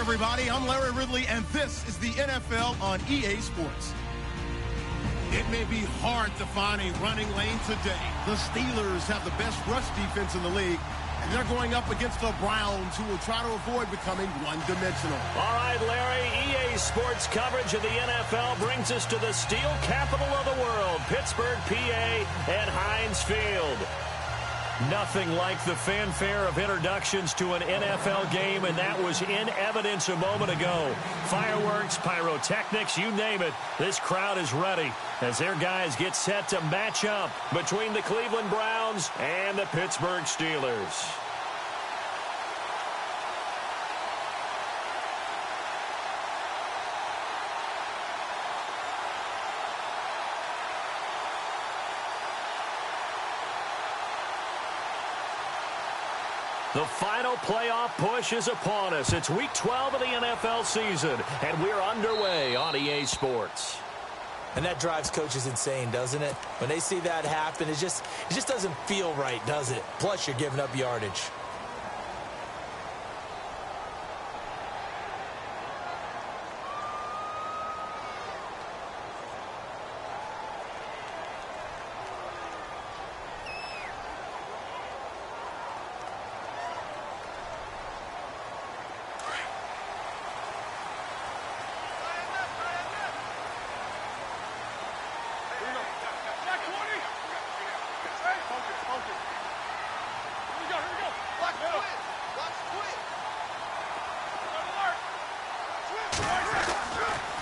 everybody. I'm Larry Ridley, and this is the NFL on EA Sports. It may be hard to find a running lane today. The Steelers have the best rush defense in the league, and they're going up against the Browns, who will try to avoid becoming one-dimensional. All right, Larry, EA Sports coverage of the NFL brings us to the steel capital of the world, Pittsburgh, PA, at Heinz Field. Nothing like the fanfare of introductions to an NFL game, and that was in evidence a moment ago. Fireworks, pyrotechnics, you name it. This crowd is ready as their guys get set to match up between the Cleveland Browns and the Pittsburgh Steelers. The final playoff push is upon us. It's Week 12 of the NFL season, and we're underway on EA Sports. And that drives coaches insane, doesn't it? When they see that happen, it just doesn't feel right, does it? Plus, you're giving up yardage.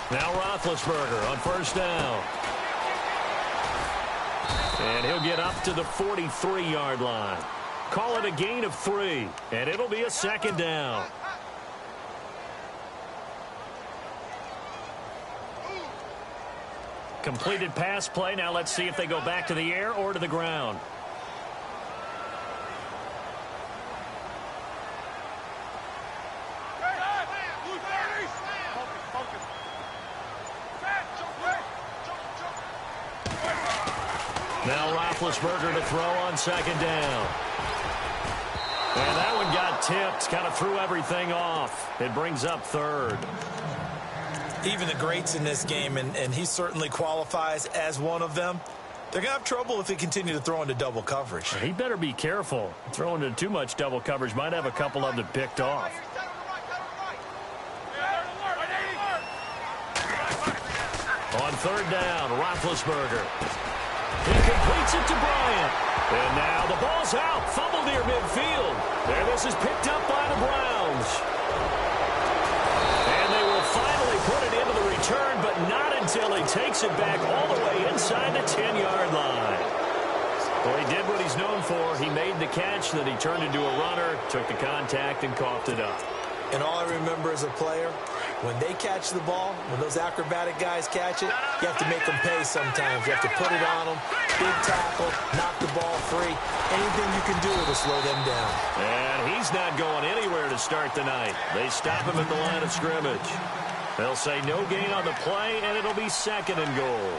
Now Roethlisberger on first down. And he'll get up to the 43-yard line. Call it a gain of 3, and it'll be a second down. Completed pass play. Now let's see if they go back to the air or to the ground. Now Roethlisberger to throw on second down. And that one got tipped, kind of threw everything off. It brings up third. Even the greats in this game, and he certainly qualifies as one of them, they're going to have trouble if they continue to throw into double coverage. He better be careful. Throwing into too much double coverage might have a couple of them picked off. On third down, Roethlisberger. He completes it to Bryant. And now the ball's out. Fumble near midfield. And this is picked up by the Browns. And they will finally put it into the return, but not until he takes it back all the way inside the 10-yard line. Well, he did what he's known for. He made the catch, then he turned into a runner, took the contact, and coughed it up. And all I remember as a player, when they catch the ball, when those acrobatic guys catch it, you have to make them pay sometimes. You have to put it on them, big tackle, knock the ball free. Anything you can do to slow them down. And he's not going anywhere to start the night. They stop him at the line of scrimmage. They'll say no gain on the play, and it'll be second and goal.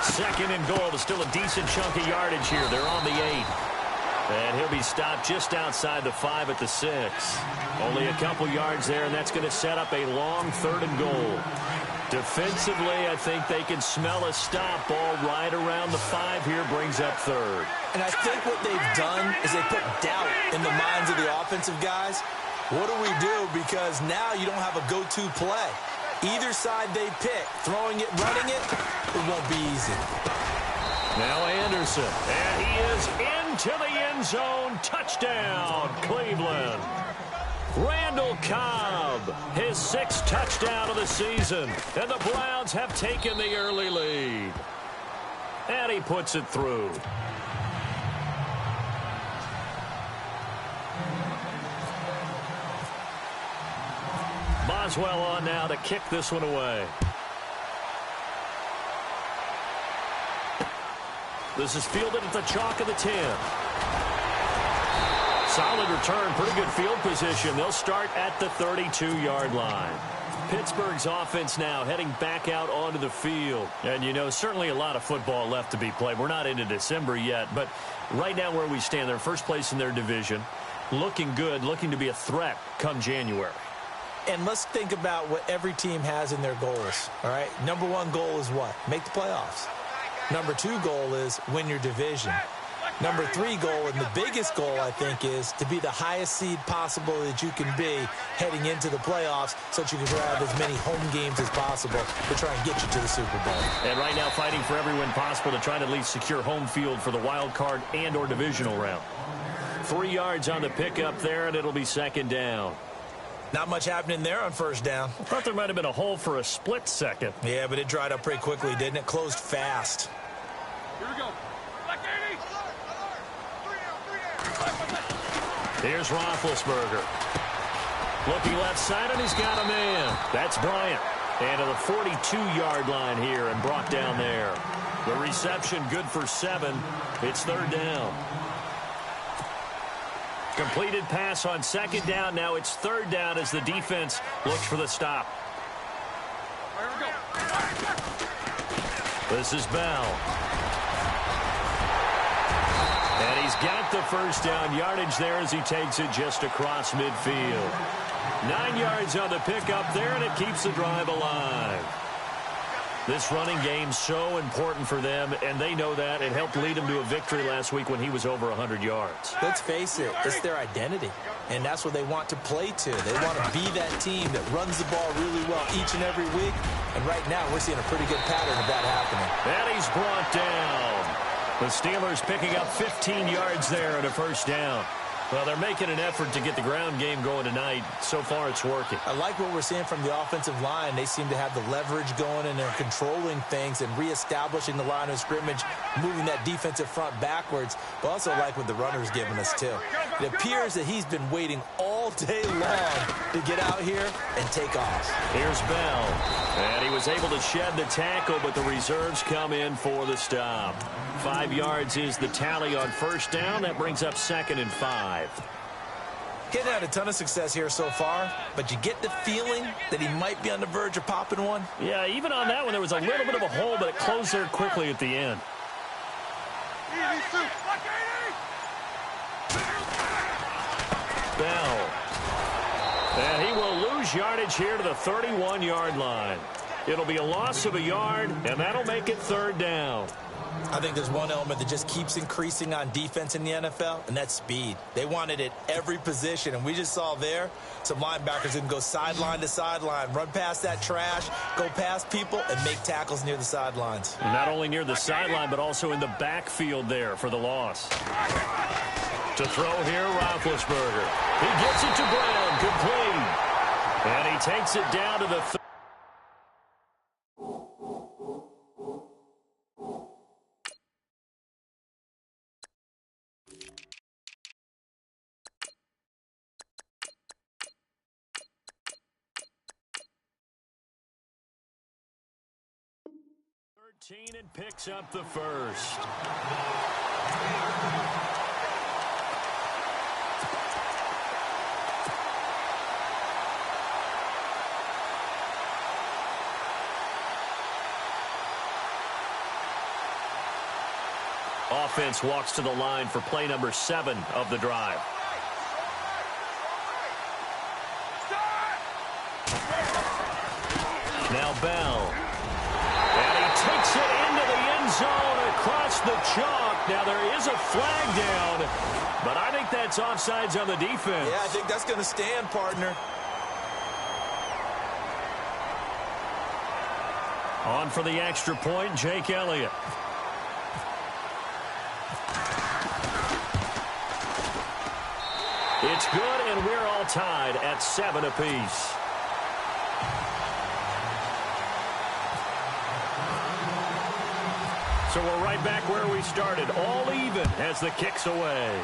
Second and goal is still a decent chunk of yardage here. They're on the 8. And he'll be stopped just outside the 5 at the 6. Only a couple yards there, and that's going to set up a long third and goal. Defensively, I think they can smell a stop ball right around the 5 here, brings up third. And I think what they've done is they put doubt in the minds of the offensive guys. What do we do? Because now you don't have a go-to play. Either side they pick, throwing it, running it, it won't be easy. Now Anderson, and he is into the end zone. Touchdown, Cleveland. Randall Cobb, his 6th touchdown of the season, and the Browns have taken the early lead. And he puts it through. Boswell on now to kick this one away. This is fielded at the chalk of the 10. Solid return, pretty good field position. They'll start at the 32-yard line. Pittsburgh's offense now heading back out onto the field. And, you know, certainly a lot of football left to be played. We're not into December yet, but right now where we stand, they're first place in their division. Looking good, looking to be a threat come January. And let's think about what every team has in their goals, all right? Number one goal is what? Make the playoffs. Number two goal is win your division. Number three goal, and the biggest goal, I think, is to be the highest seed possible that you can be heading into the playoffs so that you can grab as many home games as possible to try and get you to the Super Bowl. And right now fighting for every win possible to try to at least secure home field for the wild card and or divisional round. 3 yards on the pickup there, and it'll be second down. Not much happening there on first down. I thought there might have been a hole for a split second. Yeah, but it dried up pretty quickly, didn't it? Closed fast. Here we go. Here's Roethlisberger. Looking left side, and he's got a man. That's Bryant. And to the 42-yard line here and brought down there. The reception good for 7. It's third down. Completed pass on second down. Now it's third down as the defense looks for the stop. Here we go. This is Bell. And he's got the first down yardage there as he takes it just across midfield. 9 yards on the pickup there, and it keeps the drive alive. This running game so important for them, and they know that. It helped lead them to a victory last week when he was over 100 yards. Let's face it, it's their identity, and that's what they want to play to. They want to be that team that runs the ball really well each and every week, and right now we're seeing a pretty good pattern of that happening. And he's brought down. The Steelers picking up 15 yards there and a first down. Well, they're making an effort to get the ground game going tonight. So far, it's working. I like what we're seeing from the offensive line. They seem to have the leverage going, and they're controlling things and reestablishing the line of scrimmage, moving that defensive front backwards. But also like what the runner's giving us, too. It appears that he's been waiting all day long to get out here and take off. Here's Bell. And he was able to shed the tackle, but the reserves come in for the stop. 5 yards is the tally on first down. That brings up 2nd and 5. Getting had a ton of success here so far, but you get the feeling that he might be on the verge of popping one. Yeah, even on that one, there was a little bit of a hole, but it closed there quickly at the end. Bell. And he will lose yardage here to the 31-yard line. It'll be a loss of a yard, and that'll make it third down. I think there's one element that just keeps increasing on defense in the NFL, and that's speed. They want it at every position, and we just saw there some linebackers that can go sideline to sideline, run past that trash, go past people, and make tackles near the sidelines. Not only near the sideline, but also in the backfield there for the loss. To throw here, Roethlisberger. He gets it to Brown, complete. And he takes it down to the 13 and picks up the first. Offense walks to the line for play number 7 of the drive. Now Bell. And he takes it into the end zone across the chalk. Now there is a flag down, but I think that's offsides on the defense. Yeah, I think that's going to stand, partner. On for the extra point, Jake Elliott. It's good, and we're all tied at 7 apiece. So we're right back where we started, all even as the kick's away.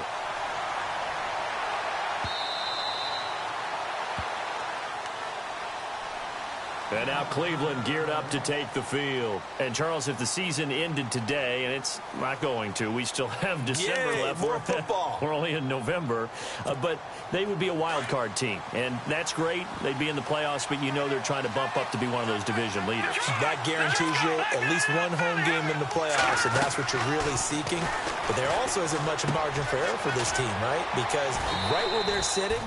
And now Cleveland geared up to take the field. And, Charles, if the season ended today, and it's not going to, we still have December left. More football. We're only in November. But they would be a wild card team. And that's great. They'd be in the playoffs, but you know they're trying to bump up to be one of those division leaders. That guarantees you at least one home game in the playoffs, and that's what you're really seeking. But there also isn't much of margin for error for this team, right? Because right where they're sitting,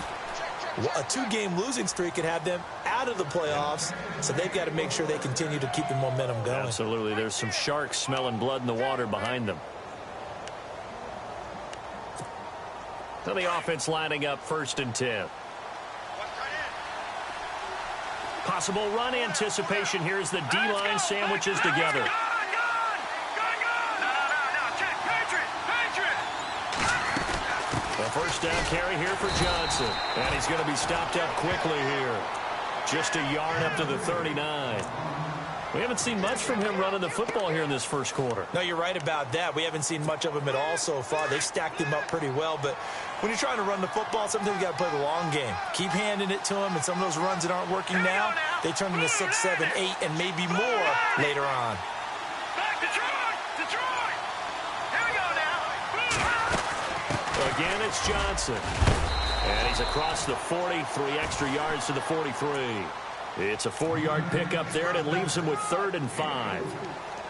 a 2-game losing streak could have them out of the playoffs, so they've got to make sure they continue to keep the momentum going. Absolutely. There's some sharks smelling blood in the water behind them. So the offense lining up 1st and 10. Possible run anticipation. Here's the D-line sandwiches together. A first down carry here for Johnson. And he's going to be stopped up quickly here. Just a yard up to the 39. We haven't seen much from him running the football here in this first quarter. No, you're right about that. We haven't seen much of him at all so far. They've stacked him up pretty well, but when you're trying to run the football, sometimes you got to play the long game. Keep handing it to him, and some of those runs that aren't working now, they turn into 6, 7, 8, and maybe more later on. Back Detroit! Detroit! Here we go now. Again, it's Johnson. And he's across the 40, 3 extra yards to the 43. It's a 4-yard pickup there, and it leaves him with 3rd and 5.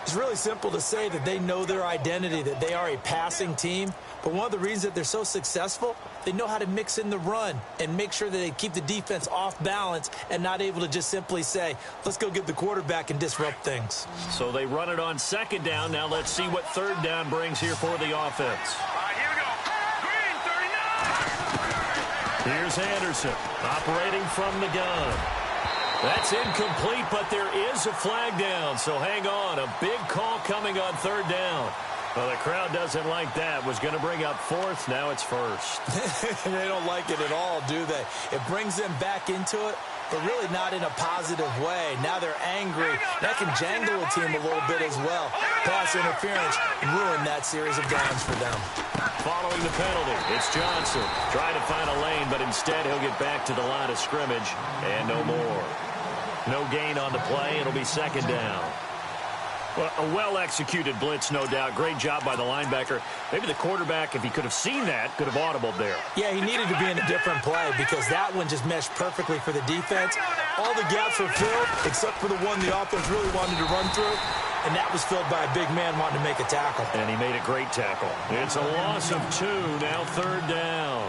It's really simple to say that they know their identity, that they are a passing team. But one of the reasons that they're so successful, they know how to mix in the run and make sure that they keep the defense off balance and not able to just simply say, let's go get the quarterback and disrupt things. So they run it on 2nd down. Now let's see what 3rd down brings here for the offense. All right, here we go. Green, 39. Here's Anderson operating from the gun. That's incomplete, but there is a flag down, so hang on. A big call coming on 3rd down. Well, the crowd doesn't like that. Was going to bring up 4th. Now it's 1st. They don't like it at all, do they? It brings them back into it, but really not in a positive way. Now they're angry. That can jangle a team a little bit as well. Pass interference ruined that series of downs for them. Following the penalty, it's Johnson trying to find a lane, but instead he'll get back to the line of scrimmage and no more. No gain on the play. It'll be 2nd down. Well, a well-executed blitz, no doubt. Great job by the linebacker. Maybe the quarterback, if he could have seen that, could have audibled there. Yeah, he needed to be in a different play because that one just meshed perfectly for the defense. All the gaps were filled except for the one the offense really wanted to run through, and that was filled by a big man wanting to make a tackle. And he made a great tackle. It's a loss of 2, now 3rd down.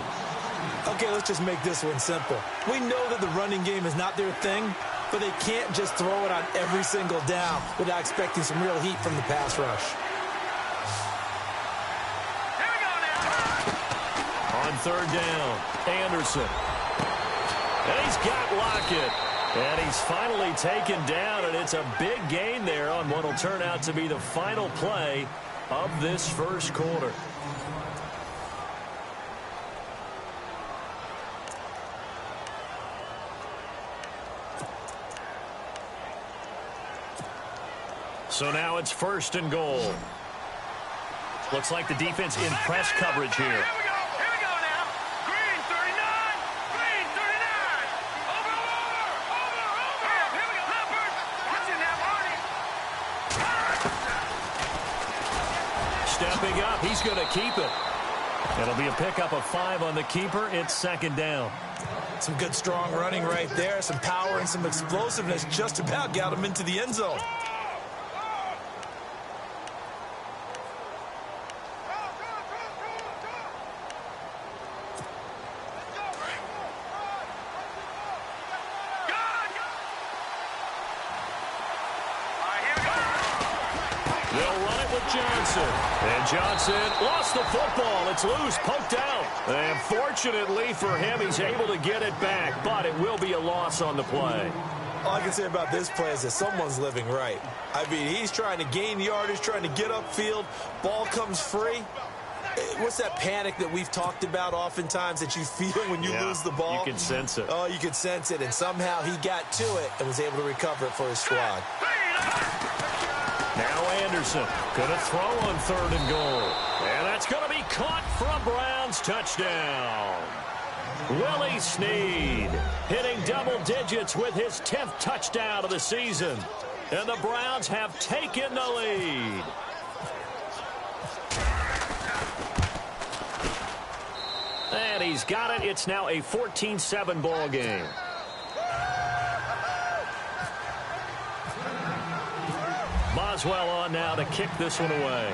Okay, let's just make this one simple. We know that the running game is not their thing, but they can't just throw it on every single down without expecting some real heat from the pass rush. Here we go now. On 3rd down, Anderson. And he's got Lockett. And he's finally taken down, and it's a big gain there on what will turn out to be the final play of this first quarter. So now it's 1st and goal. Looks like the defense in press coverage here. Here we go now. Green, 39. Green, 39. Over. Here we go. Leopard. Watch it now, Marty. Stepping up, he's going to keep it. It'll be a pickup of 5 on the keeper. It's 2nd down. Some good, strong running right there. Some power and some explosiveness. Just about got him into the end zone. Johnson. And Johnson lost the football. It's loose, poked out. And fortunately for him, he's able to get it back, but it will be a loss on the play. All I can say about this play is that someone's living right. I mean, he's trying to gain yardage, trying to get upfield. Ball comes free. What's that panic that we've talked about oftentimes that you feel when you lose the ball? You can sense it. Oh, you can sense it. And somehow he got to it and was able to recover it for his squad. Now Anderson going to throw on 3rd and goal. And that's going to be caught for a Browns touchdown. Willie Snead hitting double digits with his 10th touchdown of the season. And the Browns have taken the lead. And he's got it. It's now a 14-7 ball game. Boswell on now to kick this one away.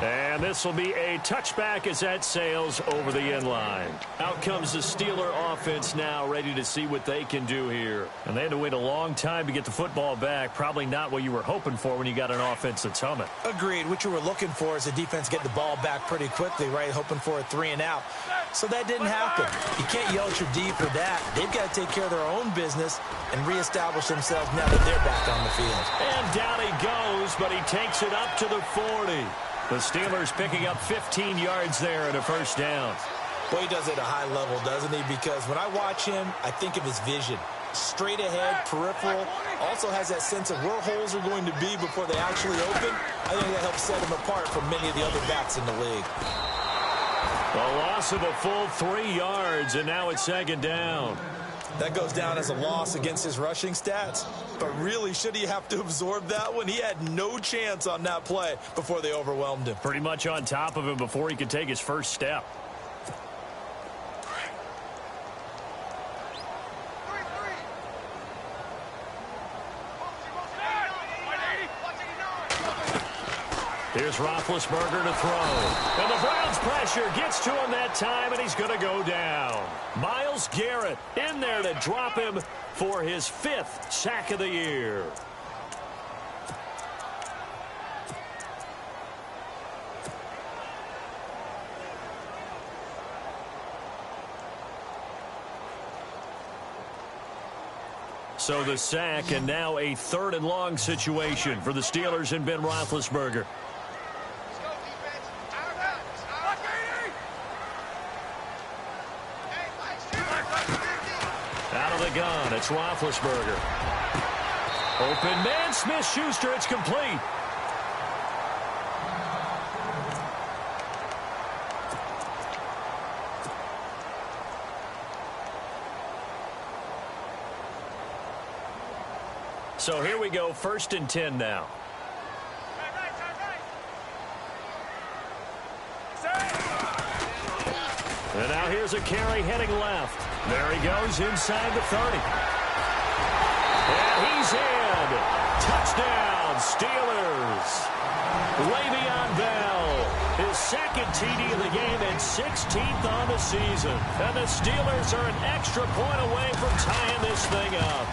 And this will be a touchback as that sails over the end line. Out comes the Steeler offense now, ready to see what they can do here. And they had to wait a long time to get the football back. Probably not what you were hoping for when you got an offense that's humming. Agreed. What you were looking for is the defense get the ball back pretty quickly, right? Hoping for a 3 and out. So that didn't happen. You can't yell at your D for that. They've got to take care of their own business and reestablish themselves now that they're back on the field. And down he goes, but he takes it up to the 40. The Steelers picking up 15 yards there and a first down. Boy, he does it at a high level, doesn't he? Because when I watch him, I think of his vision. Straight ahead, peripheral, also has that sense of where holes are going to be before they actually open. I think that helps set him apart from many of the other backs in the league. A loss of a full 3 yards, and now it's second down. That goes down as a loss against his rushing stats. But really, should he have to absorb that one? He had no chance on that play before they overwhelmed him. Pretty much on top of him before he could take his first step. Here's Roethlisberger to throw. And the Browns pressure gets to him that time, and he's going to go down. Myles Garrett in there to drop him for his 5th sack of the year. So the sack, and now a 3rd and long situation for the Steelers and Ben Roethlisberger. Out of the gun, it's Roethlisberger. Open man, Smith-Schuster, it's complete. So here we go, 1st and 10 now. And now here's a carry heading left. There he goes inside the 30. And he's in. Touchdown, Steelers. Le'Veon Bell, his 2nd TD of the game and 16th on the season. And the Steelers are an extra point away from tying this thing up.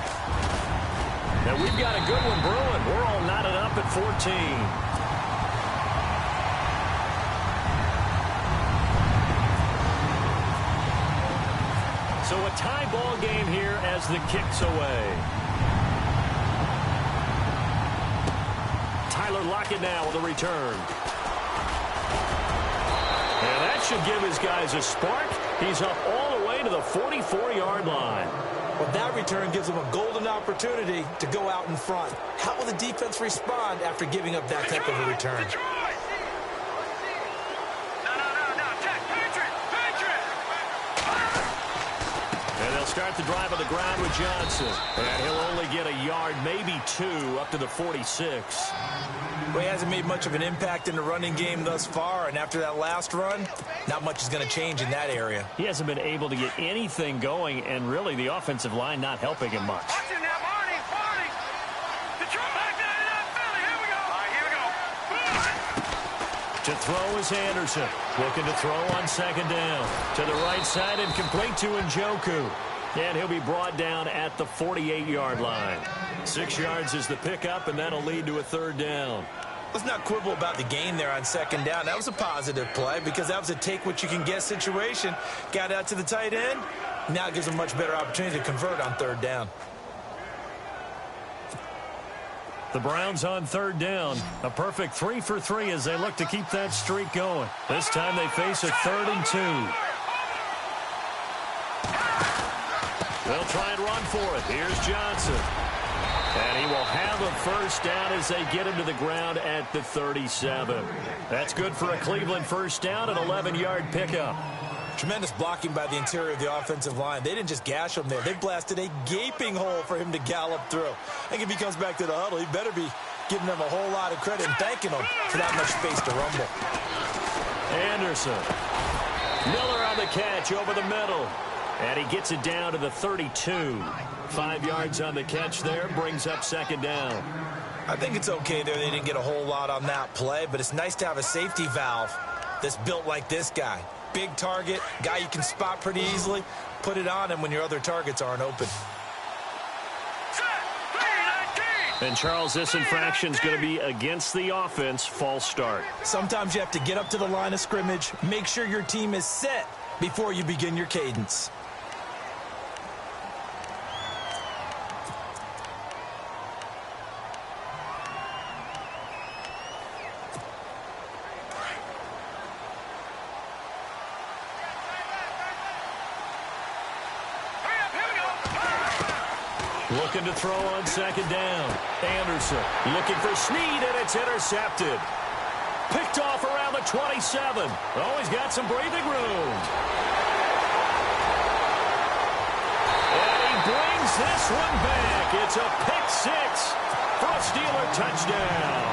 And we've got a good one brewing. We're all knotted up at 14. So a tie ball game here as the kick's away. Tyler Lockett now with a return. And that should give his guys a spark. He's up all the way to the 44-yard line. Well, that return gives them a golden opportunity to go out in front. How will the defense respond after giving up that type of a return? And they'll start the drive on the ground with Johnson. And he'll only get a yard, maybe 2, up to the 46. Well, he hasn't made much of an impact in the running game thus far, and after that last run, not much is going to change in that area. He hasn't been able to get anything going, and really the offensive line not helping him much. To throw is Anderson. Looking to throw on 2nd down. To the right side and complete to Njoku. And he'll be brought down at the 48-yard line. 6 yards is the pickup, and that'll lead to a 3rd down. Let's not quibble about the gain there on 2nd down. That was a positive play because that was a take-what-you-can-get situation. Got out to the tight end. Now it gives them a much better opportunity to convert on 3rd down. The Browns on 3rd down. A perfect 3 for 3 as they look to keep that streak going. This time they face a 3rd and 2. They'll try and run for it. Here's Johnson. And he will have a first down as they get him to the ground at the 37. That's good for a Cleveland first down, an 11-yard pickup. Tremendous blocking by the interior of the offensive line. They didn't just gash him there. They blasted a gaping hole for him to gallop through. I think if he comes back to the huddle, he better be giving them a whole lot of credit and thanking them for that much space to rumble. Anderson. Miller on the catch over the middle. And he gets it down to the 32. 5 yards on the catch there, brings up second down. I think it's okay there. They didn't get a whole lot on that play, but it's nice to have a safety valve that's built like this guy. Big target, guy you can spot pretty easily. Put it on him when your other targets aren't open. And, Charles, this infraction is going to be against the offense, false start. Sometimes you have to get up to the line of scrimmage, make sure your team is set before you begin your cadence. Looking to throw on second down. Anderson looking for Snead, and it's intercepted. Picked off around the 27. Oh, he's got some breathing room. And he brings this one back. It's a pick six for a Steeler touchdown.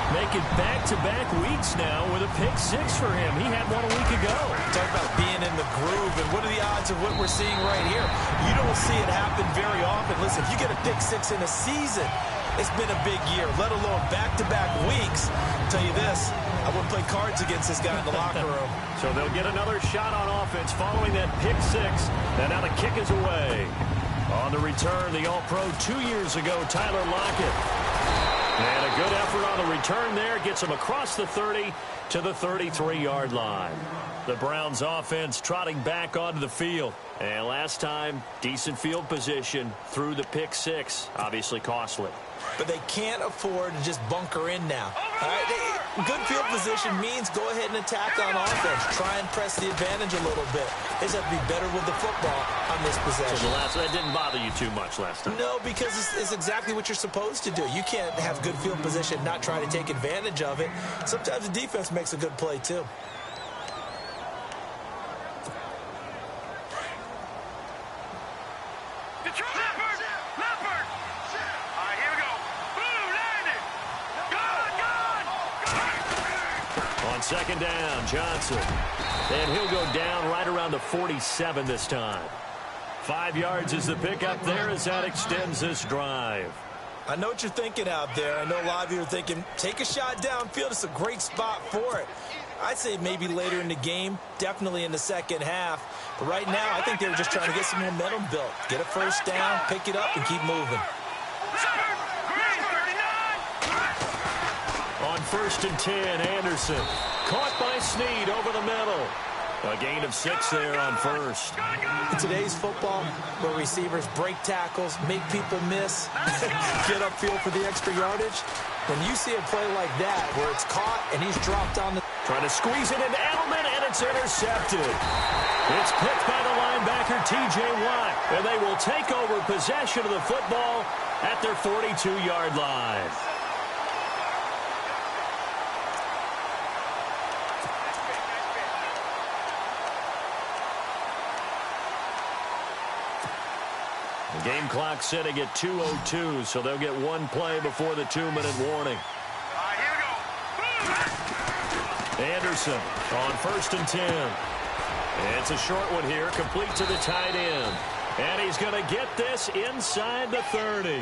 Making back-to-back weeks now with a pick six for him. He had one a week ago. Talk about being in the groove, and what are the odds of what we're seeing right here? You don't see it happen very often. Listen, if you get a pick six in a season, it's been a big year, let alone back-to-back weeks. I'll tell you this, I wouldn't play cards against this guy in the locker room. So they'll get another shot on offense following that pick six. And now the kick is away. On the return, the All-Pro 2 years ago, Tyler Lockett. And a good effort on the return there. Gets him across the 30 to the 33-yard line. The Browns offense trotting back onto the field. And last time, decent field position through the pick six. Obviously costly. But they can't afford to just bunker in now. All right? Good field position means go ahead and attack on offense. Try and press the advantage a little bit. They just have to be better with the football on this possession. So that didn't bother you too much last time? No, because it's exactly what you're supposed to do. You can't have good field position and not try to take advantage of it. Sometimes the defense makes a good play, too. Second down, Johnson. And he'll go down right around the 47 this time. 5 yards is the pickup there as that extends this drive. I know what you're thinking out there. I know a lot of you are thinking, take a shot downfield. It's a great spot for it. I'd say maybe later in the game, definitely in the second half. But right now, I think they were just trying to get some momentum built. Get a first down, pick it up, and keep moving. On 1st and 10, Anderson. Caught by Snead over the middle. A gain of 6 there on first. In today's football, where receivers break tackles, make people miss, get upfield for the extra yardage, when you see a play like that where it's caught and he's dropped on the... Trying to squeeze it into Edelman, and it's intercepted. It's picked by the linebacker, T.J. Watt, and they will take over possession of the football at their 42-yard line. The game clock sitting at 2:02, so they'll get one play before the 2-minute warning. Anderson on 1st and 10. It's a short one here, complete to the tight end. And he's going to get this inside the 30.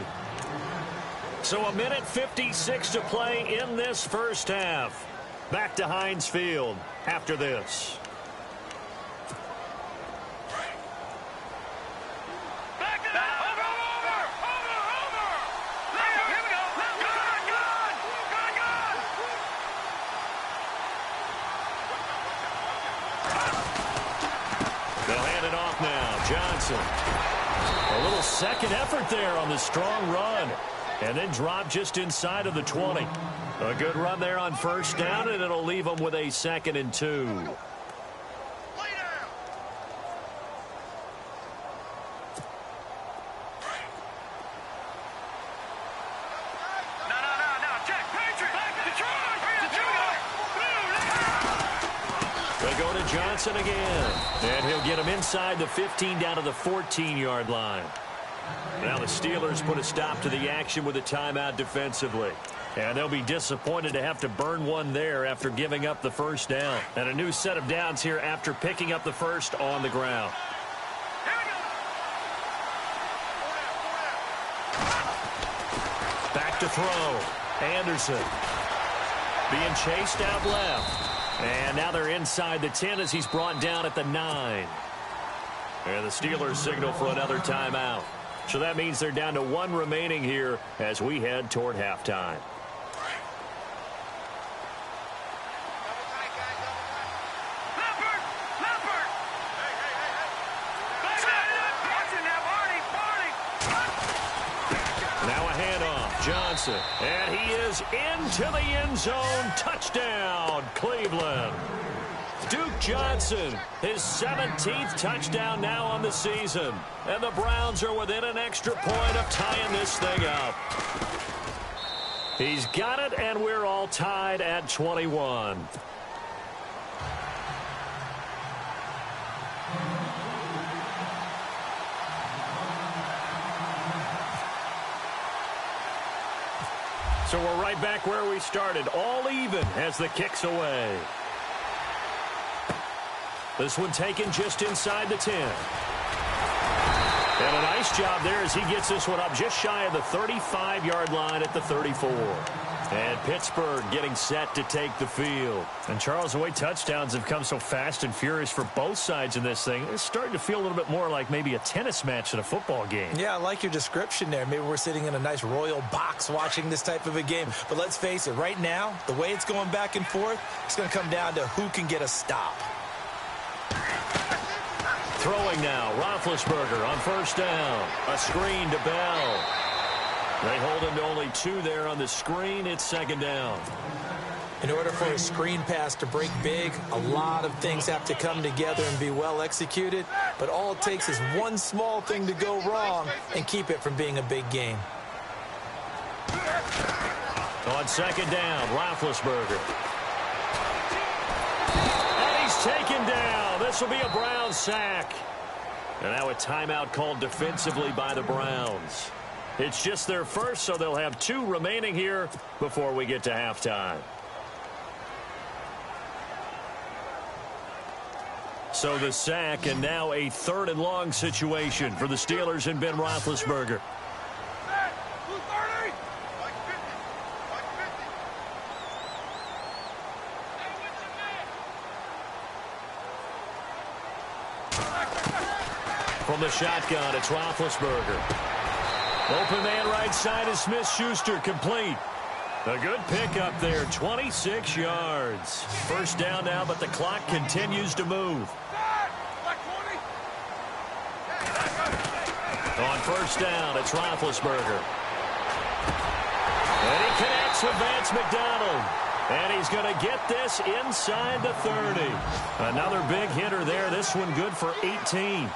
So 1:56 to play in this first half. Back to Heinz Field after this. A little second effort there on the strong run. And then drop just inside of the 20. A good run there on first down, and it'll leave them with a 2nd and 2. They go to Johnson again. And he'll get him inside the 15 down to the 14-yard line. Now the Steelers put a stop to the action with a timeout defensively. And they'll be disappointed to have to burn one there after giving up the first down. And a new set of downs here after picking up the first on the ground. Back to throw. Anderson being chased out left. And now they're inside the 10 as he's brought down at the 9. And the Steelers signal for another timeout. So that means they're down to one remaining here as we head toward halftime. Johnson, and he is into the end zone. Touchdown, Cleveland. Duke Johnson, his 17th touchdown now on the season. And the Browns are within an extra point of tying this thing up. He's got it, and we're all tied at 21. So we're right back where we started, all even as the kick's away. This one taken just inside the 10. And a nice job there as he gets this one up just shy of the 35-yard line at the 34. And Pittsburgh getting set to take the field. And Charles, the way touchdowns have come so fast and furious for both sides in this thing, it's starting to feel a little bit more like maybe a tennis match than a football game. Yeah, I like your description there. Maybe we're sitting in a nice royal box watching this type of a game. But let's face it, right now, the way it's going back and forth, it's going to come down to who can get a stop. Throwing now, Roethlisberger on first down. A screen to Bell. They hold him to only 2 there on the screen. It's second down. In order for a screen pass to break big, a lot of things have to come together and be well executed. But all it takes is one small thing to go wrong and keep it from being a big game. On second down, Roethlisberger. And he's taken down. This will be a Browns sack. And now a timeout called defensively by the Browns. It's just their first, so they'll have 2 remaining here before we get to halftime. So the sack, and now a 3rd and long situation for the Steelers and Ben Roethlisberger. From the shotgun, it's Roethlisberger. Open man right side is Smith-Schuster, complete. A good pickup there, 26 yards. First down now, but the clock continues to move. On first down, it's Roethlisberger. And he connects with Vance McDonald. And he's going to get this inside the 30. Another big hitter there, this one good for 18.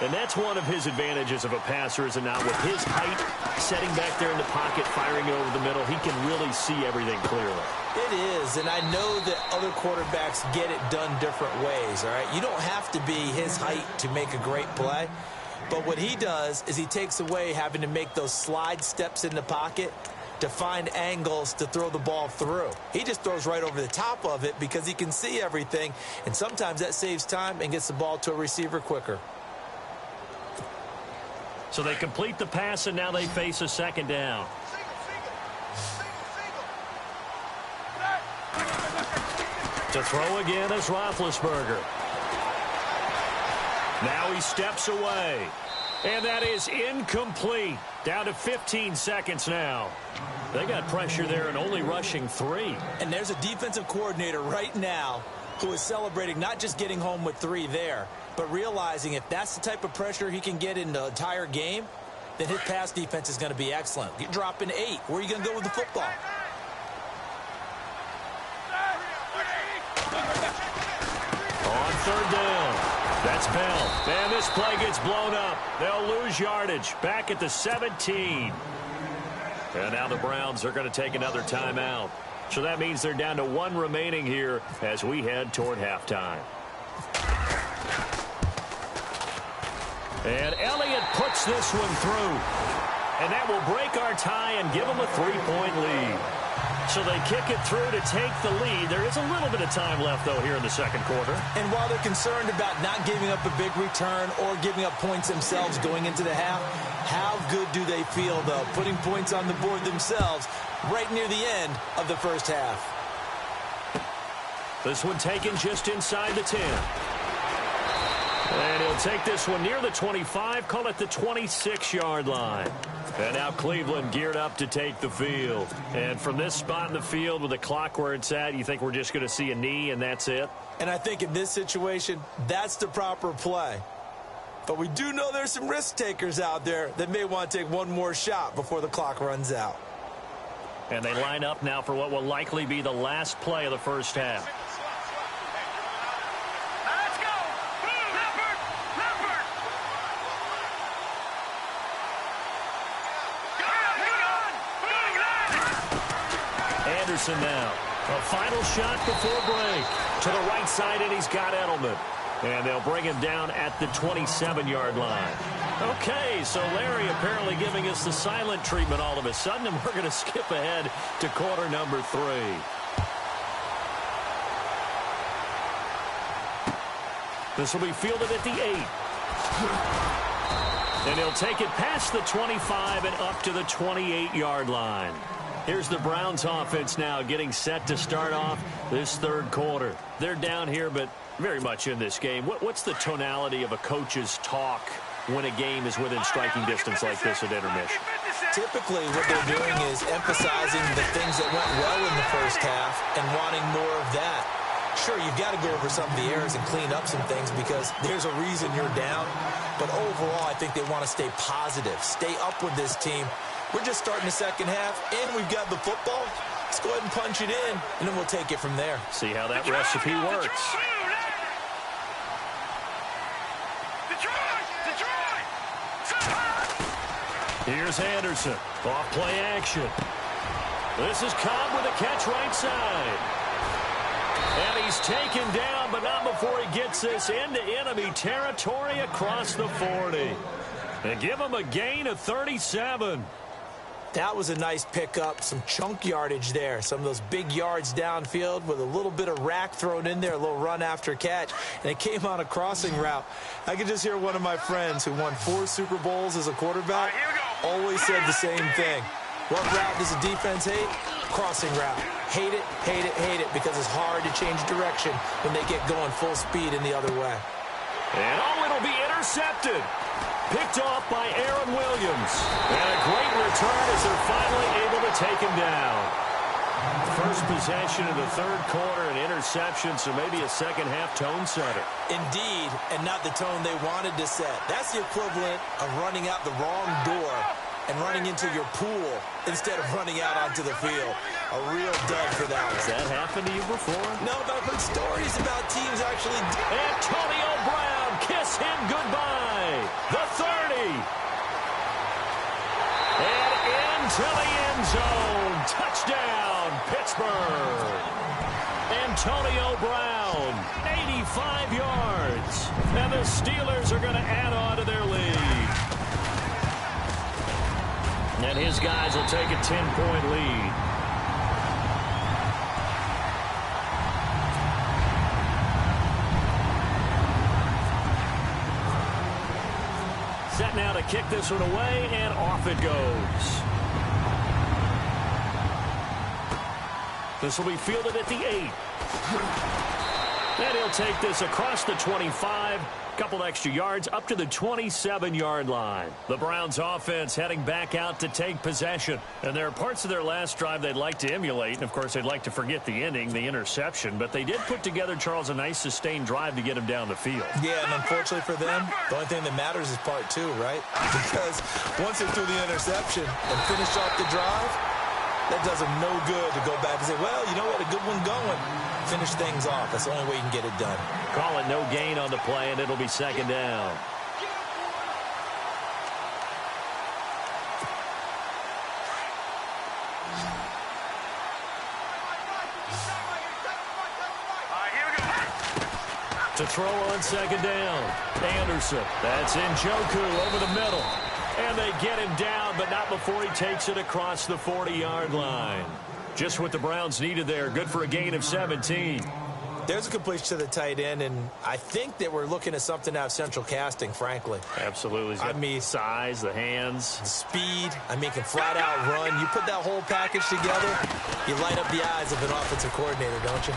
And that's one of his advantages of a passer, is it not? With his height, setting back there in the pocket, firing it over the middle, he can really see everything clearly. It is, and I know that other quarterbacks get it done different ways, all right? You don't have to be his height to make a great play. But what he does is he takes away having to make those slide steps in the pocket to find angles to throw the ball through. He just throws right over the top of it because he can see everything, and sometimes that saves time and gets the ball to a receiver quicker. So they complete the pass, and now they face a second down. To throw again is Roethlisberger. Now he steps away. And that is incomplete. Down to 15 seconds now. They got pressure there and only rushing 3. And there's a defensive coordinator right now who is celebrating not just getting home with 3 there, but realizing if that's the type of pressure he can get in the entire game, then his pass defense is going to be excellent. You're dropping 8. Where are you going to go with the football? On third down, that's Bell. And this play gets blown up. They'll lose yardage back at the 17. And now the Browns are going to take another timeout. So that means they're down to 1 remaining here as we head toward halftime. And Elliott puts this one through. And that will break our tie and give them a 3-point lead. So they kick it through to take the lead. There is a little bit of time left, though, here in the second quarter. And while they're concerned about not giving up a big return or giving up points themselves going into the half, how good do they feel, though, putting points on the board themselves right near the end of the first half? This one taken just inside the 10. And he'll take this one near the 25, call it the 26-yard line. And now Cleveland geared up to take the field. And from this spot in the field with the clock where it's at, you think we're just going to see a knee and that's it? And I think in this situation, that's the proper play. But we do know there's some risk takers out there that may want to take one more shot before the clock runs out. And they line up now for what will likely be the last play of the first half. Anderson now. A final shot before break. To the right side, and he's got Edelman. And they'll bring him down at the 27-yard line. Okay, so Larry apparently giving us the silent treatment all of a sudden, and we're going to skip ahead to quarter number 3. This will be fielded at the 8. And he'll take it past the 25 and up to the 28-yard line. Here's the Browns offense now getting set to start off this third quarter. They're down here, but very much in this game. What's the tonality of a coach's talk when a game is within striking distance like this at intermission? Typically, what they're doing is emphasizing the things that went well in the first half and wanting more of that. Sure, you've got to go over some of the errors and clean up some things because there's a reason you're down. But overall, I think they want to stay positive, stay up with this team. We're just starting the second half, and we've got the football. Let's go ahead and punch it in, and then we'll take it from there. See how that recipe works. Here's Anderson. Off play action. This is Cobb with a catch right side. And he's taken down, but not before he gets this into enemy territory across the 40. They give him a gain of 37. That was a nice pickup, some chunk yardage there. Some of those big yards downfield with a little bit of rack thrown in there, a little run after catch. And it came on a crossing route. I could just hear one of my friends who won 4 Super Bowls as a quarterback always said the same thing. What route does the defense hate? Crossing route. Hate it, hate it, hate it, because it's hard to change direction when they get going full speed in the other way. And it'll be intercepted. Picked off by Aaron Williams. And a great return as they're finally able to take him down. First possession of the third quarter, an interception, so maybe a second-half tone setter. Indeed, and not the tone they wanted to set. That's the equivalent of running out the wrong door and running into your pool instead of running out onto the field. A real dud for that one. Has that happened to you before? No, but I've heard stories about teams actually... Antonio Brown, kiss him goodbye. The 30. And into the end zone. Touchdown, Pittsburgh. Antonio Brown, 85 yards. And the Steelers are going to add on to their lead. And his guys will take a 10-point lead. Set now to kick this one away, and off it goes. This will be fielded at the 8. And he'll take this across the 25. Couple extra yards up to the 27-yard line. The Browns offense heading back out to take possession. And there are parts of their last drive they'd like to emulate. And, of course, they'd like to forget the ending, the interception. But they did put together, Charles, a nice sustained drive to get him down the field. Yeah, and unfortunately for them, the only thing that matters is part 2, right? Because once they threw the interception and finished off the drive, that does them no good to go back and say, well, you know what, a good one going. Finish things off. That's the only way you can get it done. Call it no gain on the play, and it'll be second down. To throw on second down. Anderson. That's Njoku over the middle. And they get him down, but not before he takes it across the 40-yard line. Just what the Browns needed there. Good for a gain of 17. There's a completion to the tight end, and I think that we're looking at something out of central casting, frankly. Absolutely. I mean, size, the hands. Speed. I mean, can flat out run. You put that whole package together, you light up the eyes of an offensive coordinator, don't you?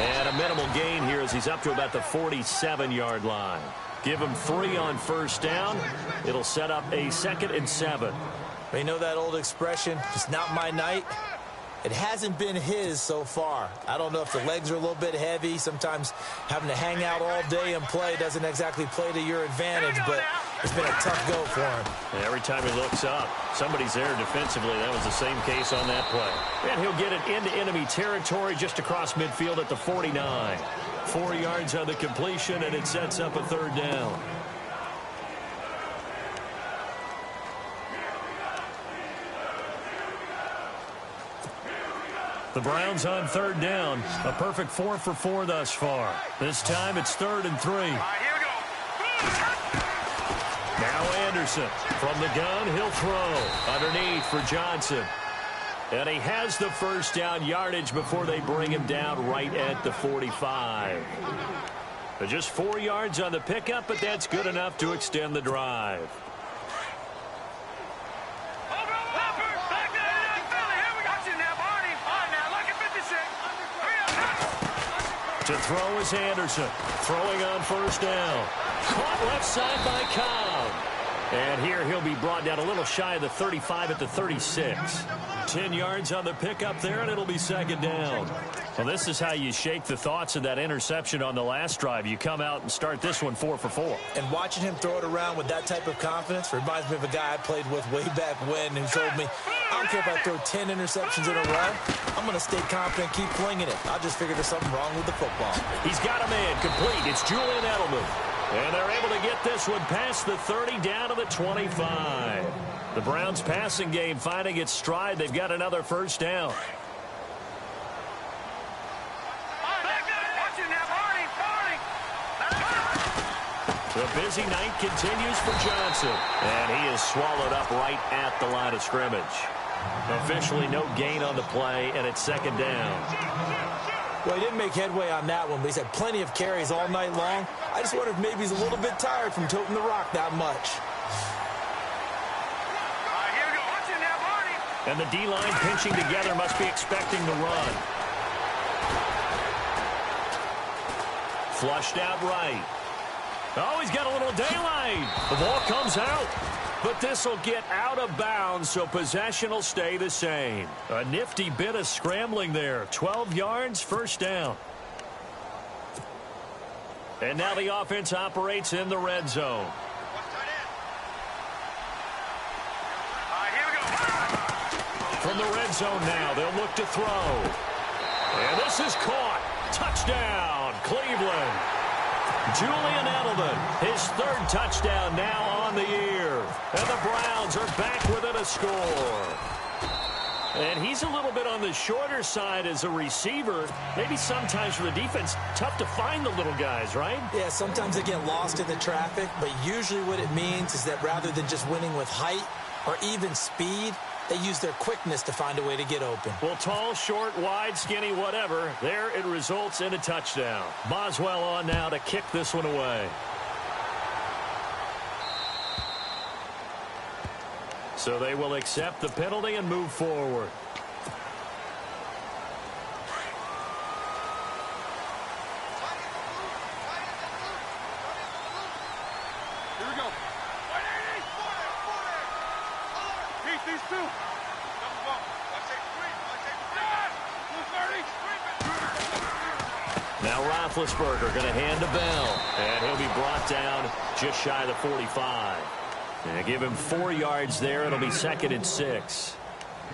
And a minimal gain here as he's up to about the 47-yard line. Give him 3 on first down. It'll set up a 2nd and 7. You know that old expression, it's not my night? It hasn't been his so far. I don't know if the legs are a little bit heavy. Sometimes having to hang out all day and play doesn't exactly play to your advantage, but it's been a tough go for him. And every time he looks up, somebody's there defensively. That was the same case on that play. And he'll get it into enemy territory just across midfield at the 49. 4 yards on the completion, and it sets up a 3rd down. The Browns on 3rd down. A perfect 4 for 4 thus far. This time it's 3rd and 3. All right, here we go. Now Anderson. From the gun, he'll throw. Underneath for Johnson. And he has the first down yardage before they bring him down right at the 45. But just 4 yards on the pickup, but that's good enough to extend the drive. To throw is Anderson. Throwing on first down. Caught left side by Cobb. And here he'll be brought down a little shy of the 35 at the 36. 10 yards on the pickup there, and it'll be 2nd down. Well, this is how you shake the thoughts of that interception on the last drive. You come out and start this one 4 for 4. And watching him throw it around with that type of confidence reminds me of a guy I played with way back when who told me, I don't care if I throw 10 interceptions in a row. I'm going to stay confident, keep flinging it. I just figured there's something wrong with the football. He's got a man complete. It's Julian Edelman. And they're able to get this one past the 30 down to the 25. The Browns passing game finding its stride. They've got another first down. The busy night continues for Johnson. And he is swallowed up right at the line of scrimmage. Officially no gain on the play, and it's 2nd down. Well, he didn't make headway on that one, but he's had plenty of carries all night long. I just wonder if maybe he's a little bit tired from toting the rock that much. And the D-line pinching together must be expecting the run. Flushed out right. Oh, he's got a little daylight. The ball comes out. But this will get out of bounds, so possession will stay the same. A nifty bit of scrambling there. 12 yards, first down. And now the offense operates in the red zone. From the red zone now, they'll look to throw. And this is caught. Touchdown, Cleveland. Julian Edelman, his 3rd touchdown now on the year. And the Browns are back within a score. And he's a little bit on the shorter side as a receiver. Maybe sometimes for the defense, tough to find the little guys, right? Yeah, sometimes they get lost in the traffic, but usually what it means is that rather than just winning with height or even speed, they use their quickness to find a way to get open. Well, tall, short, wide, skinny, whatever. There it results in a touchdown. Boswell on now to kick this one away. So they will accept the penalty and move forward. Here we go. These two. Now Roethlisberger going to hand to Bell. And he'll be brought down just shy of the 45. And give him 4 yards there. It'll be 2nd and 6.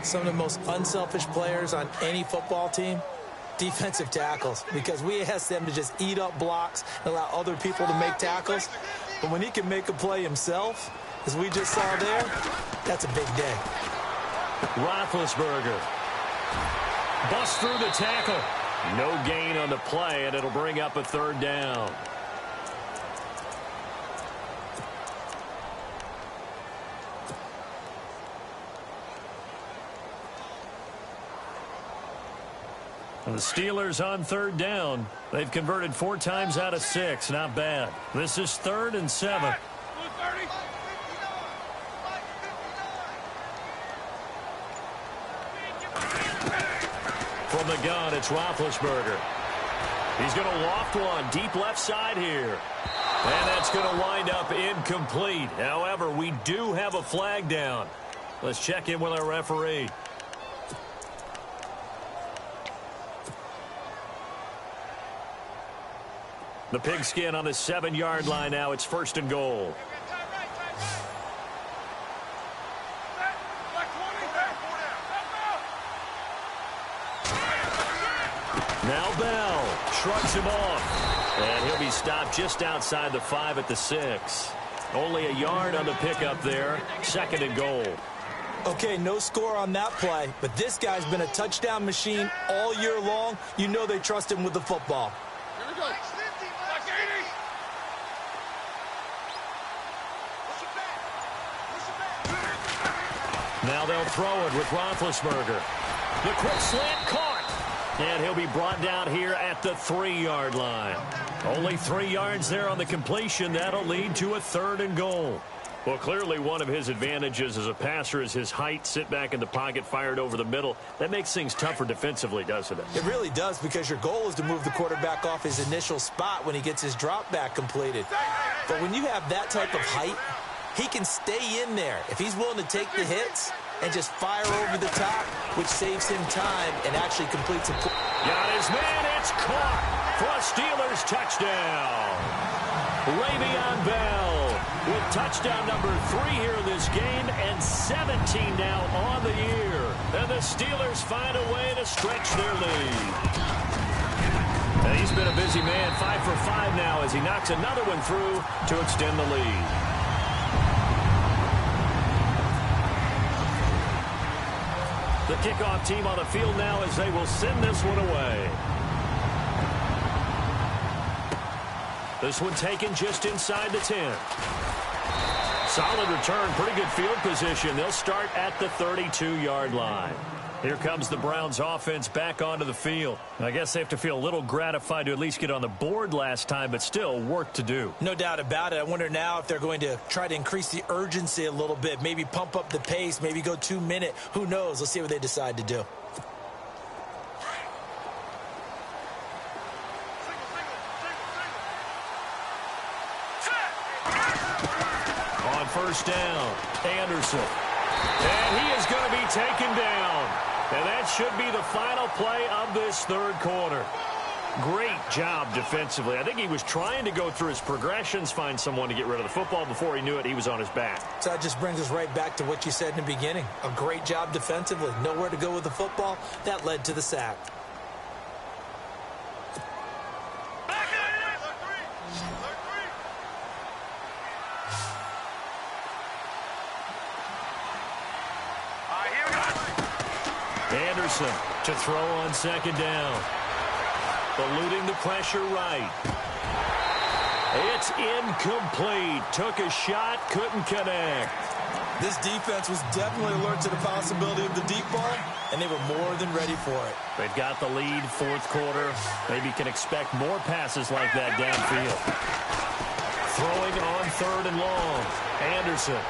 Some of the most unselfish players on any football team, defensive tackles, because we ask them to just eat up blocks and allow other people to make tackles. But when he can make a play himself, as we just saw there, that's a big day. Roethlisberger. Busts through the tackle. No gain on the play, and it'll bring up a 3rd down. And the Steelers on third down. They've converted 4 times out of 6. Not bad. This is 3rd and 7. From the gun, it's Roethlisberger. He's going to loft one deep left side here. And that's going to wind up incomplete. However, we do have a flag down. Let's check in with our referee. The pigskin on the 7-yard line now. It's 1st and goal. Now Bell shrugs him off. And he'll be stopped just outside the 5 at the 6. Only a yard on the pickup there. 2nd and goal. Okay, no score on that play, but this guy's been a touchdown machine all year long. You know they trust him with the football. Here we go. Now they'll throw it with Roethlisberger. The quick slant caught. And he'll be brought down here at the 3-yard line. Only 3 yards there on the completion. That'll lead to a 3rd and goal. Well, clearly one of his advantages as a passer is his height. Sit back in the pocket, fired over the middle. That makes things tougher defensively, doesn't it? It really does, because your goal is to move the quarterback off his initial spot when he gets his drop back completed. But when you have that type of height, he can stay in there if he's willing to take the hits and just fire over the top, which saves him time and actually completes a... Got his man, it's caught for a Steelers touchdown. Le'Veon Bell with touchdown number 3 here in this game, and 17 now on the year. And the Steelers find a way to stretch their lead. And he's been a busy man, 5 for 5 now as he knocks another one through to extend the lead. The kickoff team on the field now as they will send this one away. This one taken just inside the 10. Solid return, pretty good field position. They'll start at the 32-yard line. Here comes the Browns offense back onto the field. I guess they have to feel a little gratified to at least get on the board last time, but still work to do. No doubt about it. I wonder now if they're going to try to increase the urgency a little bit, maybe pump up the pace, maybe go 2-minute. Who knows? Let's see what they decide to do. On 1st down, Anderson. And he is going to be taken down. And that should be the final play of this 3rd quarter. Great job defensively. I think he was trying to go through his progressions, find someone to get rid of the football. Before he knew it, he was on his back. So that just brings us right back to what you said in the beginning. A great job defensively. Nowhere to go with the football. That led to the sack. Anderson to throw on 2nd down. Eluding the pressure right. It's incomplete. Took a shot, couldn't connect. This defense was definitely alert to the possibility of the deep ball, and they were more than ready for it. They've got the lead, 4th quarter. Maybe can expect more passes like that downfield. Throwing on 3rd and long. Anderson.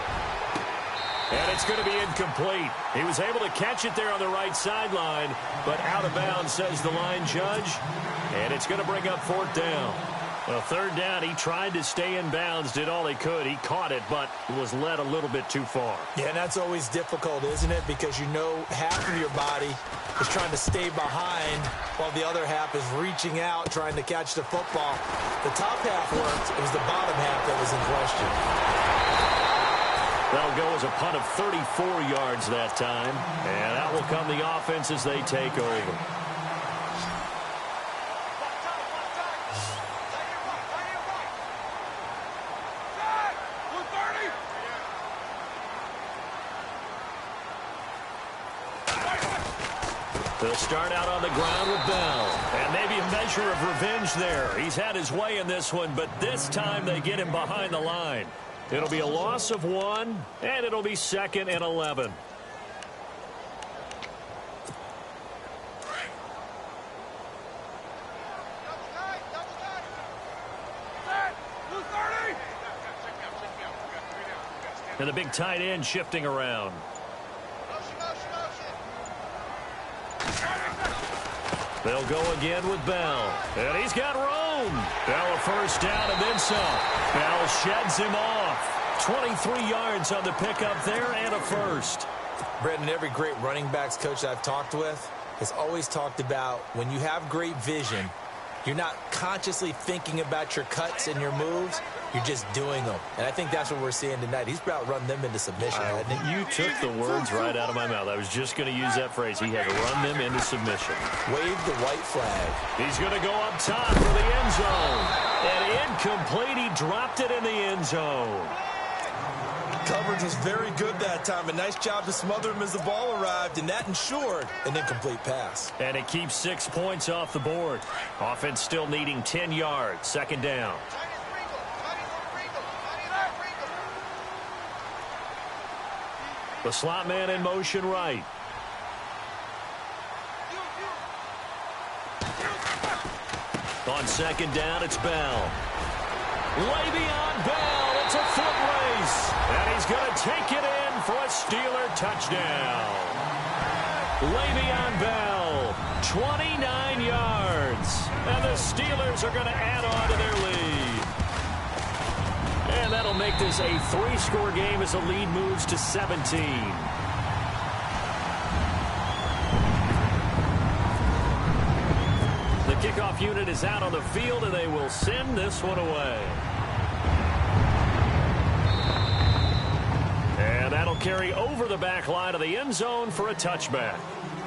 And it's going to be incomplete. He was able to catch it there on the right sideline, but out of bounds, says the line judge. And it's going to bring up 4th down. Well, 3rd down, he tried to stay in bounds, did all he could. He caught it, but was led a little bit too far. Yeah, and that's always difficult, isn't it? Because you know half of your body is trying to stay behind while the other half is reaching out, trying to catch the football. The top half worked. It was the bottom half that was in question. That'll go as a punt of 34 yards that time. And out will come the offense as they take over. They'll start out on the ground with Bell. And maybe a measure of revenge there. He's had his way in this one, but this time they get him behind the line. It'll be a loss of 1, and it'll be 2nd and 11. And the big tight end shifting around. They'll go again with Bell. And he's got room. Bell a first down and then some. Bell sheds him off. 23 yards on the pickup there and a first. Brendan, every great running backs coach I've talked with has always talked about when you have great vision, you're not consciously thinking about your cuts and your moves. You're just doing them. And I think that's what we're seeing tonight. He's about run them into submission, hasn't he? You took the words right out of my mouth. I was just going to use that phrase. He has run them into submission. Wave the white flag. He's going to go up top for the end zone. And incomplete. He dropped it in the end zone. Coverage was very good that time. A nice job to smother him as the ball arrived, and that ensured an incomplete pass. And it keeps 6 points off the board. Offense still needing 10 yards. Second down. The slot man in motion right. On second down, it's Bell. Way beyond Bell. It's a foot race. And he's going to take it in for a Steeler touchdown. Way beyond Bell. 29 yards. And the Steelers are going to add on to their lead. And that'll make this a 3-score game as the lead moves to 17. The kickoff unit is out on the field, and they will send this one away. And that'll carry over the back line of the end zone for a touchback.